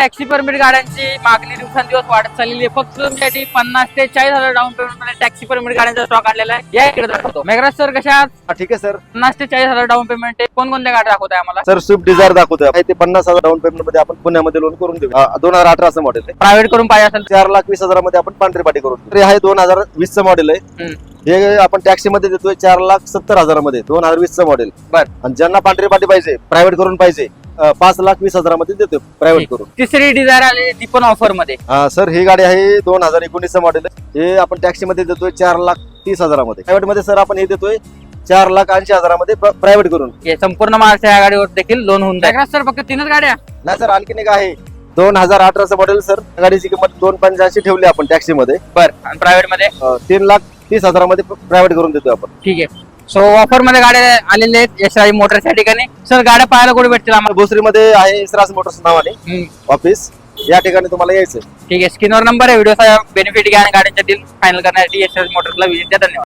Taxi permit गाड्यांची मागणी दिवसेंदिवस वाढत चाललेली आहे. फक्त तुमच्यासाठी 50 ते 40,000 डाऊन पेमेंट मध्ये टॅक्सी परमिट गाड्यांचा स्टॉक आणलेला आहे. या इकडे दाखवतो. मेघराज सर कशा आहात? ठीक आहे सर. 50 ते 40,000 डाऊन पेमेंट आहे. कोणकोणत्या गाड्या दाखवताय आम्हाला? सर स्विफ्ट डिझायर दाखवतोय. ते 50,000 डाऊन पेमेंट मध्ये आपण पुण्यामध्ये लोन करून देऊ. 2018 चं मॉडेल आहे. प्रायव्हेट करून पाहिजे असेल 4,20,000 मध्ये आपण पांढरी पाटी करून देऊ. हे 2020 चं मॉडेल आहे. हे आपण टॅक्सी मध्ये देतोय 4,70,000 मध्ये 2020 चं मॉडेल. बरं. आणि ज्यांना पांढरी पाटी पाहिजे प्रायव्हेट करून पाहिजे 5,20,000 मध्ये देतोय प्रायव्हेट करून. तिसरी डिझायर आली ती पण ऑफर मध्ये. सर ही गाडी आहे 2019 चं मॉडेल आहे. हे आपण टॅक्सी मध्ये देतोय 4,30,000 मध्ये. प्रायव्हेट मध्ये सर आपण हे देतोय 4,80,000 मध्ये प्रायव्हेट करून. हे संपूर्ण महाराष्ट्र या गाडीवर देखील लोन होऊन जाईल. सर फक्त 3च गाड्या नाही सर, आणखीन एक आहे 2018 चं मॉडेल सर. गाडीची किंमत 2,85,000 ठेवली आपण टॅक्सी मध्ये. बरं. आणि प्रायव्हेट मध्ये 3,30,000 मध्ये प्रायव्हेट करून देतोय आपण. ठीक आहे. सो ऑफर मध्ये गाड्या आलेल्या आहेत यशराज मोटर्स या ठिकाणी. सर गाड्या पाहायला कुठे भेटतील आम्हाला? भोसरीमध्ये आहे यशराज मोटर्स नावाने ऑफिस. या ठिकाणी तुम्हाला यायचं. ठीक आहे. स्क्रीनवर नंबर आहे. व्हिडिओचा बेनिफिट घ्या आणि गाड्यांच्या डील फायनल करण्यासाठी यशराज मोटर्सला व्हिजिट द्या. धन्यवाद.